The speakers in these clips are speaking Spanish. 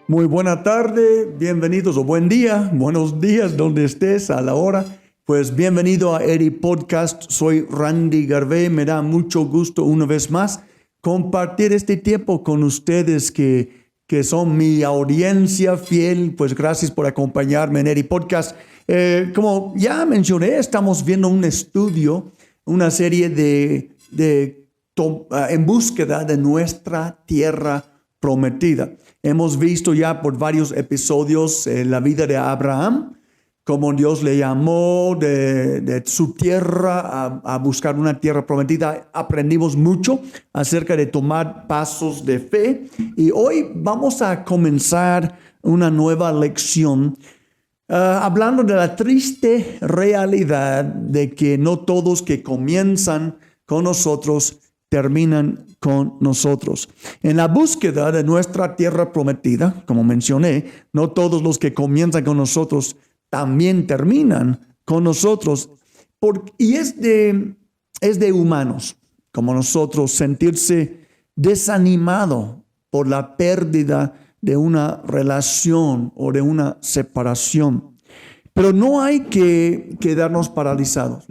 Muy buena tarde, bienvenidos o buen día, buenos días donde estés a la hora. Pues bienvenido a Eri Podcast, soy Randy Garvey, me da mucho gusto una vez más compartir este tiempo con ustedes que son mi audiencia fiel. Pues gracias por acompañarme en Eri Podcast. Como ya mencioné, estamos viendo un estudio, una serie en búsqueda de nuestra tierra prometida. Hemos visto ya por varios episodios la vida de Abraham, cómo Dios le llamó de su tierra a buscar una tierra prometida. Aprendimos mucho acerca de tomar pasos de fe y hoy vamos a comenzar una nueva lección hablando de la triste realidad de que no todos que comienzan con nosotros terminan con nosotros. En la búsqueda de nuestra tierra prometida, como mencioné, no todos los que comienzan con nosotros también terminan con nosotros. Y es de humanos, como nosotros, sentirse desanimado por la pérdida de una relación o de una separación. Pero no hay que quedarnos paralizados.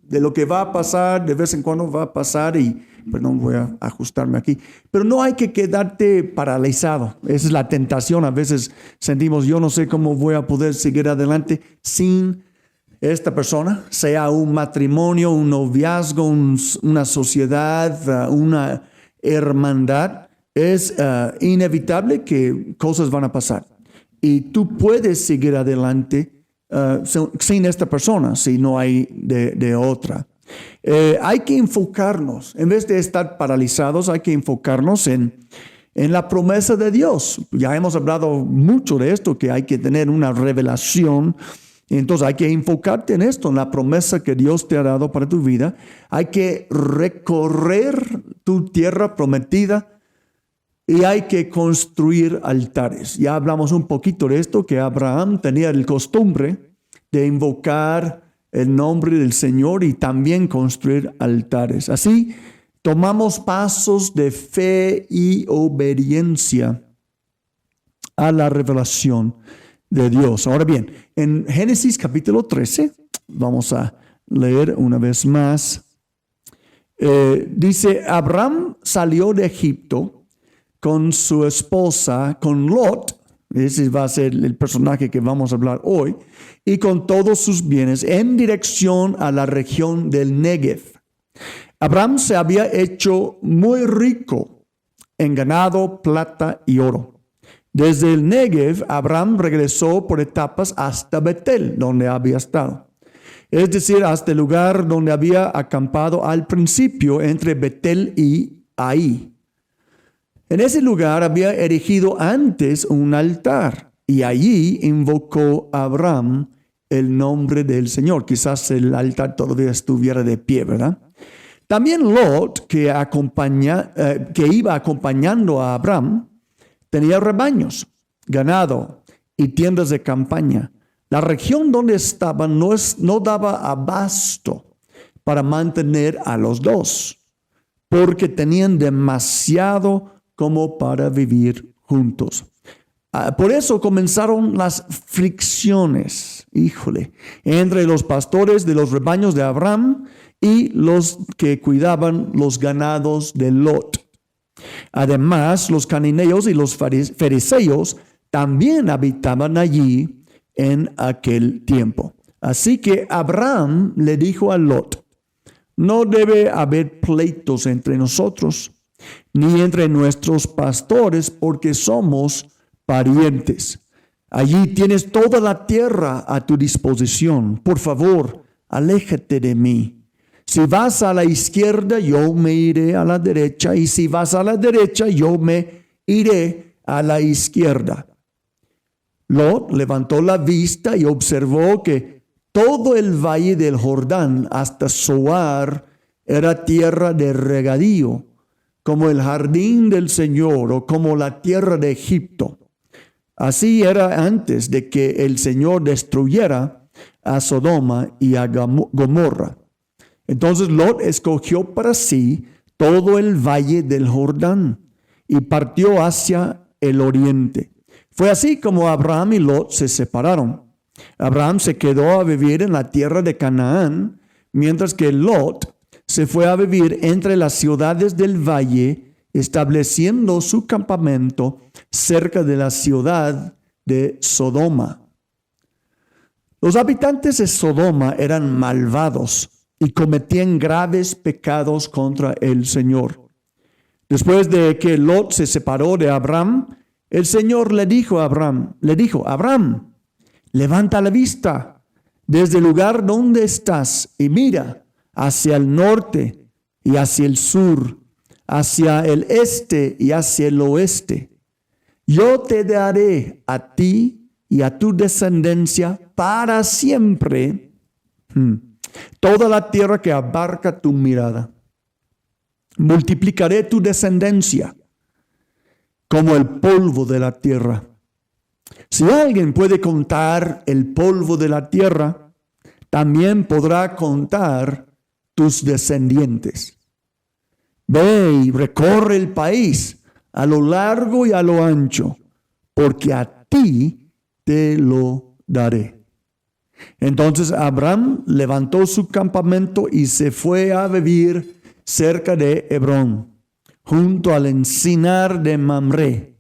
De lo que va a pasar, de vez en cuando va a pasar perdón, voy a ajustarme aquí. Pero no hay que quedarte paralizado. Esa es la tentación. A veces sentimos, yo no sé cómo voy a poder seguir adelante sin esta persona, sea un matrimonio, un noviazgo, una sociedad, una hermandad. Es inevitable que cosas van a pasar. Y tú puedes seguir adelante sin esta persona, si no hay de otra. Hay que enfocarnos, en vez de estar paralizados, hay que enfocarnos en la promesa de Dios. Ya hemos hablado mucho de esto, que hay que tener una revelación. Entonces hay que enfocarte en esto, en la promesa que Dios te ha dado para tu vida. Hay que recorrer tu tierra prometida y hay que construir altares. Ya hablamos un poquito de esto, que Abraham tenía el costumbre de invocar el nombre del Señor y también construir altares. Así tomamos pasos de fe y obediencia a la revelación de Dios. Ahora bien, en Génesis capítulo 13, vamos a leer una vez más. Dice, Abraham salió de Egipto con su esposa, con Lot. Ese va a ser el personaje que vamos a hablar hoy, y con todos sus bienes en dirección a la región del Negev. Abraham se había hecho muy rico en ganado, plata y oro. Desde el Negev, Abraham regresó por etapas hasta Betel, donde había estado. Es decir, hasta el lugar donde había acampado al principio entre Betel y Ahí. En ese lugar había erigido antes un altar y allí invocó Abraham el nombre del Señor. Quizás el altar todavía estuviera de pie, ¿verdad? También Lot, que iba acompañando a Abraham, tenía rebaños, ganado y tiendas de campaña. La región donde estaban no daba abasto para mantener a los dos, porque tenían demasiado como para vivir juntos. Por eso comenzaron las fricciones, entre los pastores de los rebaños de Abraham y los que cuidaban los ganados de Lot. Además, los cananeos y los fariseos también habitaban allí en aquel tiempo. Así que Abraham le dijo a Lot, no debe haber pleitos entre nosotros, ni entre nuestros pastores, porque somos parientes. Allí tienes toda la tierra a tu disposición. Por favor, aléjate de mí. Si vas a la izquierda, yo me iré a la derecha, y si vas a la derecha, yo me iré a la izquierda. Lot levantó la vista y observó que todo el valle del Jordán hasta Zoar era tierra de regadío, como el jardín del Señor o como la tierra de Egipto. Así era antes de que el Señor destruyera a Sodoma y a Gomorra. Entonces Lot escogió para sí todo el valle del Jordán y partió hacia el oriente. Fue así como Abraham y Lot se separaron. Abraham se quedó a vivir en la tierra de Canaán, mientras que Lot se fue a vivir entre las ciudades del valle, estableciendo su campamento cerca de la ciudad de Sodoma. Los habitantes de Sodoma eran malvados y cometían graves pecados contra el Señor. Después de que Lot se separó de Abraham, el Señor le dijo, Abraham, levanta la vista desde el lugar donde estás y mira hacia el norte y hacia el sur, hacia el este y hacia el oeste. Yo te daré a ti y a tu descendencia para siempre toda la tierra que abarca tu mirada. Multiplicaré tu descendencia como el polvo de la tierra. Si alguien puede contar el polvo de la tierra, también podrá contar tus descendientes. Ve y recorre el país a lo largo y a lo ancho, porque a ti te lo daré. Entonces Abraham levantó su campamento y se fue a vivir cerca de Hebrón, junto al encinar de Mamre.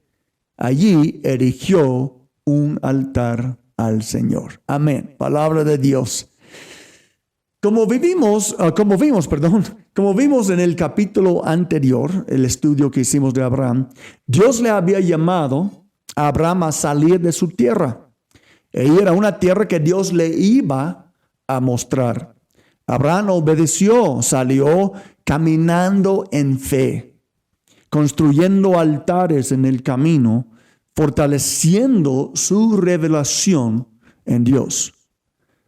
Allí erigió un altar al Señor. Amén. Palabra de Dios. Como vimos en el capítulo anterior, el estudio que hicimos de Abraham, Dios le había llamado a Abraham a salir de su tierra. Y era una tierra que Dios le iba a mostrar. Abraham obedeció, salió caminando en fe, construyendo altares en el camino, fortaleciendo su revelación en Dios.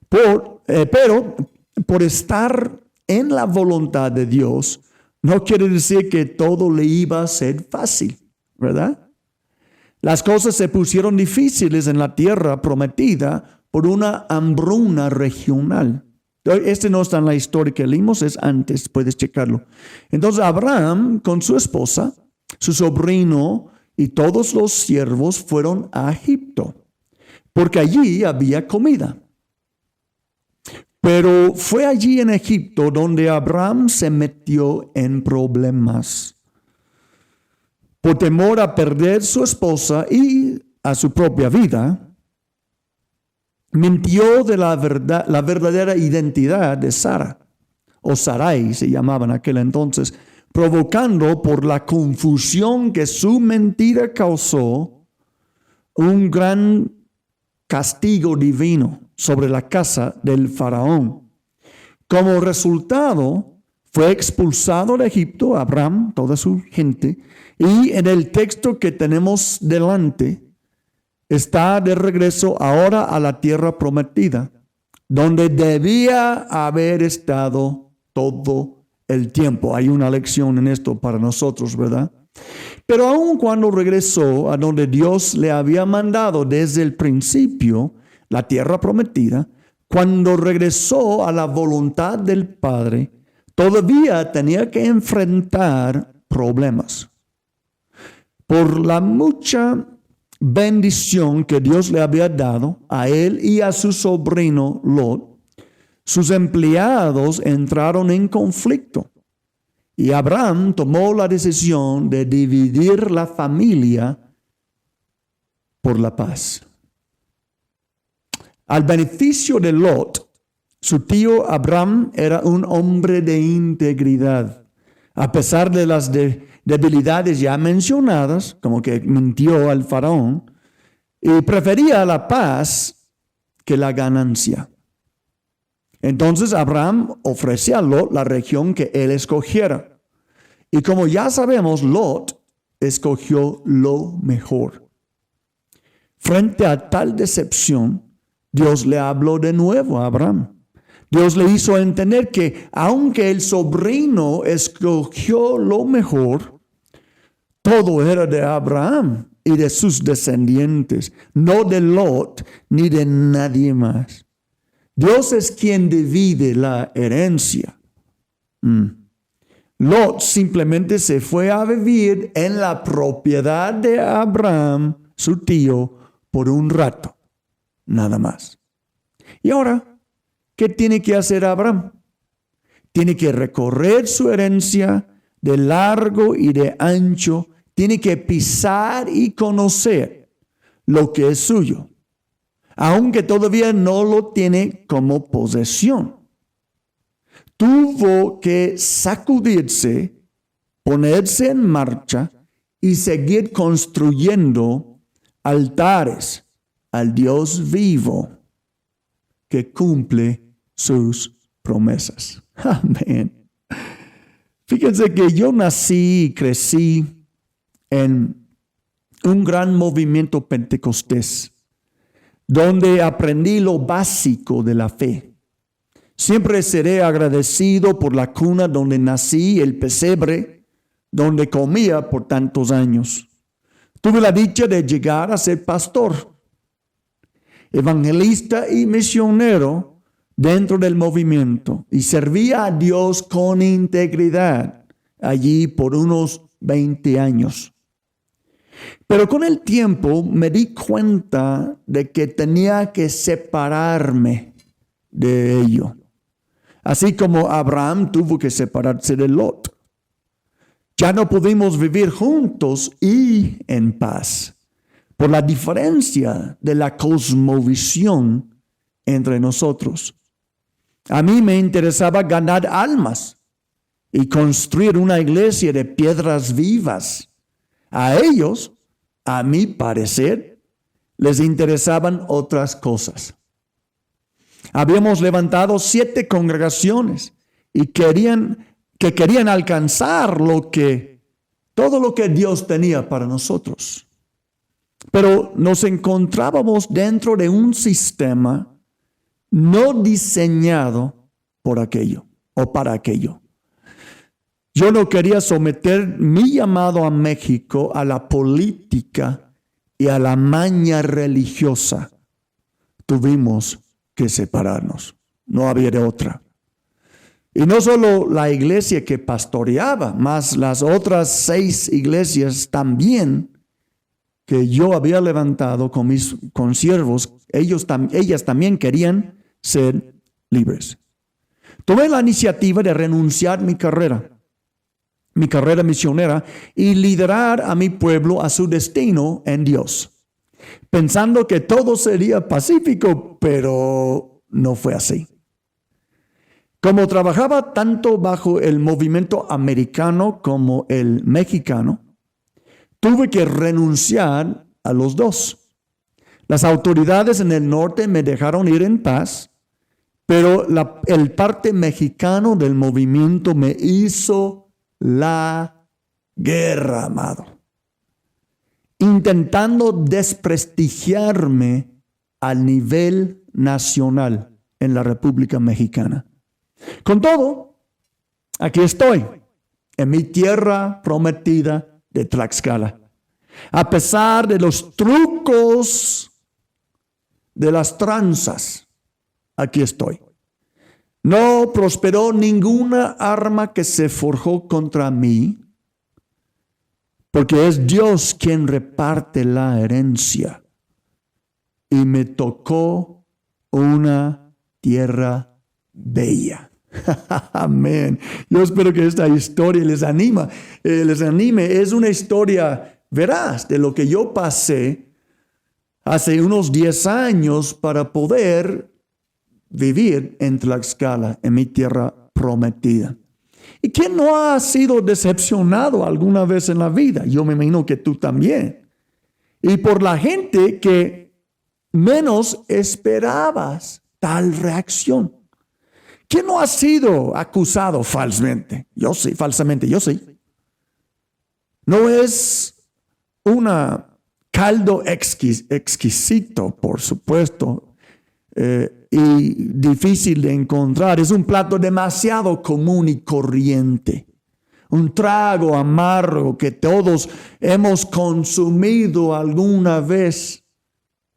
Pero por estar en la voluntad de Dios, no quiere decir que todo le iba a ser fácil, ¿verdad? Las cosas se pusieron difíciles en la tierra prometida por una hambruna regional. Este no está en la historia que leímos, es antes, puedes checarlo. Entonces Abraham con su esposa, su sobrino y todos los siervos fueron a Egipto, porque allí había comida. Pero fue allí en Egipto donde Abraham se metió en problemas. Por temor a perder su esposa y a su propia vida, mintió de la verdadera identidad de Sara, o Sarai se llamaba en aquel entonces, provocando por la confusión que su mentira causó un gran castigo divino sobre la casa del faraón. Como resultado, fue expulsado de Egipto Abraham, toda su gente, y en el texto que tenemos delante, está de regreso ahora a la tierra prometida, donde debía haber estado todo el tiempo. Hay una lección en esto para nosotros, ¿verdad? Pero aun cuando regresó a donde Dios le había mandado desde el principio, la tierra prometida, cuando regresó a la voluntad del Padre, todavía tenía que enfrentar problemas. Por la mucha bendición que Dios le había dado a él y a su sobrino Lot, sus empleados entraron en conflicto y Abraham tomó la decisión de dividir la familia por la paz. Al beneficio de Lot, su tío Abraham era un hombre de integridad. A pesar de las debilidades ya mencionadas, como que mintió al faraón, y prefería la paz que la ganancia. Entonces Abraham ofrece a Lot la región que él escogiera. Y como ya sabemos, Lot escogió lo mejor. Frente a tal decepción, Dios le habló de nuevo a Abraham. Dios le hizo entender que aunque el sobrino escogió lo mejor, todo era de Abraham y de sus descendientes, no de Lot ni de nadie más. Dios es quien divide la herencia. Lot simplemente se fue a vivir en la propiedad de Abraham, su tío, por un rato, nada más. Y ahora, ¿qué tiene que hacer Abraham? Tiene que recorrer su herencia de largo y de ancho. Tiene que pisar y conocer lo que es suyo, aunque todavía no lo tiene como posesión. Tuvo que sacudirse, ponerse en marcha y seguir construyendo altares al Dios vivo que cumple sus promesas. Amén. Fíjense que yo nací y crecí en un gran movimiento pentecostés, donde aprendí lo básico de la fe. Siempre seré agradecido por la cuna donde nací, el pesebre, donde comía por tantos años. Tuve la dicha de llegar a ser pastor, evangelista y misionero dentro del movimiento, y servía a Dios con integridad allí por unos 20 años. Pero con el tiempo me di cuenta de que tenía que separarme de ello, así como Abraham tuvo que separarse de Lot. Ya no pudimos vivir juntos y en paz por la diferencia de la cosmovisión entre nosotros. A mí me interesaba ganar almas y construir una iglesia de piedras vivas. A ellos, a mi parecer, les interesaban otras cosas. Habíamos levantado 7 congregaciones y querían alcanzar todo lo que Dios tenía para nosotros. Pero nos encontrábamos dentro de un sistema no diseñado por aquello o para aquello. Yo no quería someter mi llamado a México a la política y a la maña religiosa. Tuvimos que separarnos. No había de otra. Y no solo la iglesia que pastoreaba, más las otras 6 iglesias también que yo había levantado con mis consiervos, ellas también querían ser libres. Tomé la iniciativa de renunciar mi carrera misionera y liderar a mi pueblo a su destino en Dios, pensando que todo sería pacífico, pero no fue así. Como trabajaba tanto bajo el movimiento americano como el mexicano, tuve que renunciar a los dos. Las autoridades en el norte me dejaron ir en paz, pero el parte mexicano del movimiento me hizo la guerra, amado, intentando desprestigiarme al nivel nacional en la República Mexicana. Con todo, aquí estoy, en mi tierra prometida de Tlaxcala. A pesar de los trucos de las tranzas, aquí estoy. No prosperó ninguna arma que se forjó contra mí, porque es Dios quien reparte la herencia. Y me tocó una tierra bella. Amén. Yo espero que esta historia les anime. Es una historia veraz de lo que yo pasé hace unos 10 años para poder vivir en Tlaxcala, en mi tierra prometida. ¿Y quién no ha sido decepcionado alguna vez en la vida? Yo me imagino que tú también. Y por la gente que menos esperabas tal reacción. ¿Quién no ha sido acusado falsamente? Yo sí, falsamente, yo sí. No es un caldo exquisito, por supuesto, y difícil de encontrar. Es un plato demasiado común y corriente. Un trago amargo que todos hemos consumido alguna vez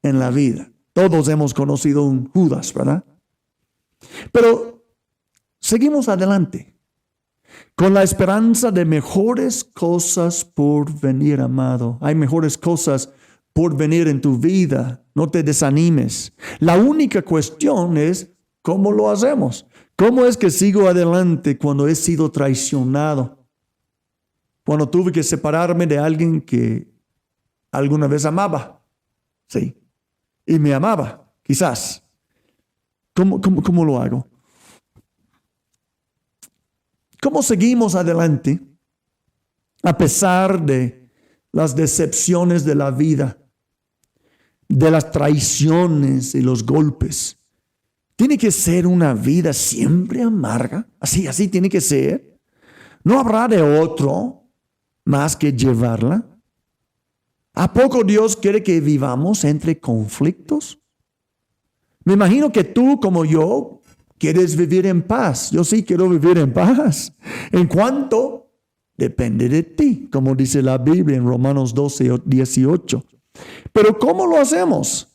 en la vida. Todos hemos conocido un Judas, ¿verdad? Pero seguimos adelante con la esperanza de mejores cosas por venir, amado. Hay mejores cosas por venir en tu vida. No te desanimes. La única cuestión es cómo lo hacemos. ¿Cómo es que sigo adelante cuando he sido traicionado? Cuando tuve que separarme de alguien que alguna vez amaba. Sí. Y me amaba, quizás. ¿Cómo lo hago? ¿Cómo seguimos adelante a pesar de las decepciones de la vida, de las traiciones y los golpes? ¿Tiene que ser una vida siempre amarga? Así tiene que ser. ¿No habrá de otro más que llevarla? ¿A poco Dios quiere que vivamos entre conflictos? Me imagino que tú, como yo, quieres vivir en paz. Yo sí quiero vivir en paz. ¿En cuánto? Depende de ti, como dice la Biblia en Romanos 12:18. Pero ¿cómo lo hacemos?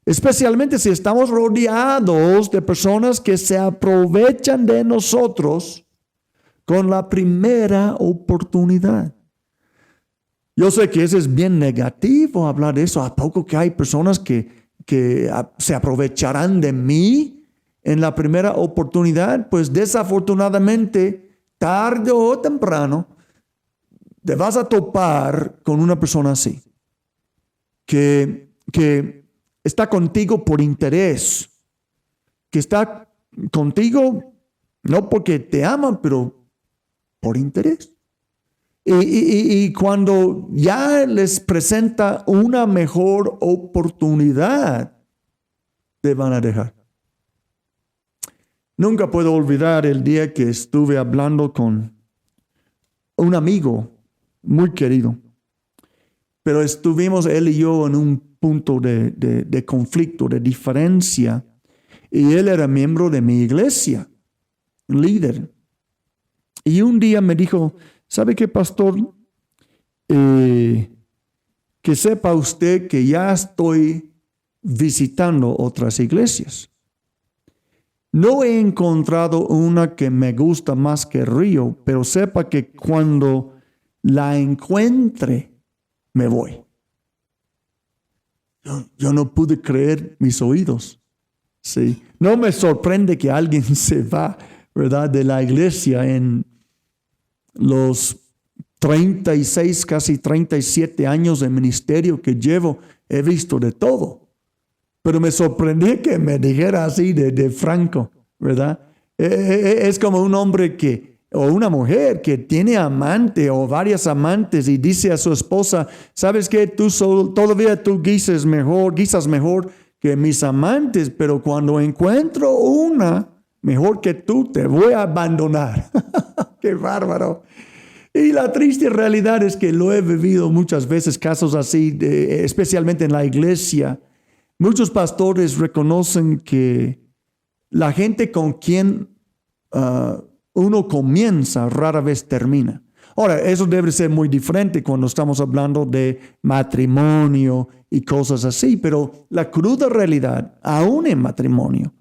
Especialmente si estamos rodeados de personas que se aprovechan de nosotros con la primera oportunidad. Yo sé que eso es bien negativo hablar de eso. ¿A poco que hay personas que se aprovecharán de mí en la primera oportunidad? Pues desafortunadamente, tarde o temprano, te vas a topar con una persona así, que está contigo por interés, que está contigo no porque te aman, pero por interés. Y cuando ya les presenta una mejor oportunidad, te van a dejar. Nunca puedo olvidar el día que estuve hablando con un amigo muy querido, pero estuvimos él y yo en un punto de conflicto, de diferencia, y él era miembro de mi iglesia, líder. Y un día me dijo, ¿sabe qué, pastor? Que sepa usted que ya estoy visitando otras iglesias. No he encontrado una que me gusta más que Río, pero sepa que cuando la encuentre, me voy. Yo no pude creer mis oídos. Sí. No me sorprende que alguien se va, ¿verdad?, de la iglesia en los 36, casi 37 años de ministerio que llevo. He visto de todo. Pero me sorprendí que me dijera así de franco, ¿verdad? Es como un hombre o una mujer que tiene amante o varias amantes y dice a su esposa, ¿sabes qué? Todavía tú guisas mejor que mis amantes, pero cuando encuentro una mejor que tú, te voy a abandonar. ¡Qué bárbaro! Y la triste realidad es que lo he vivido muchas veces, casos así, especialmente en la iglesia. Muchos pastores reconocen que la gente con quien uno comienza rara vez termina. Ahora, eso debe ser muy diferente cuando estamos hablando de matrimonio y cosas así, pero la cruda realidad, aún en matrimonio,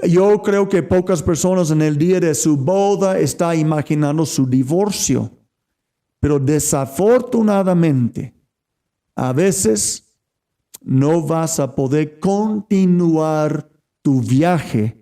yo creo que pocas personas en el día de su boda están imaginando su divorcio, pero desafortunadamente, a veces no vas a poder continuar tu viaje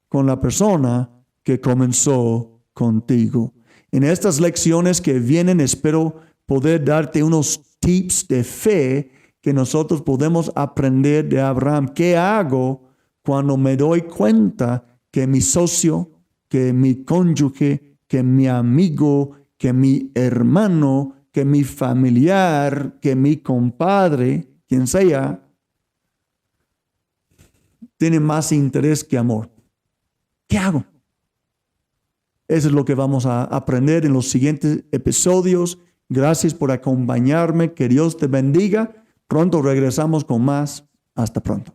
con la persona que comenzó contigo. En estas lecciones que vienen, espero poder darte unos tips de fe que nosotros podemos aprender de Abraham. ¿Qué hago cuando me doy cuenta que mi socio, que mi cónyuge, que mi amigo, que mi hermano, que mi familiar, que mi compadre, quien sea, tiene más interés que amor? ¿Qué hago? Eso es lo que vamos a aprender en los siguientes episodios. Gracias por acompañarme. Que Dios te bendiga. Pronto regresamos con más. Hasta pronto.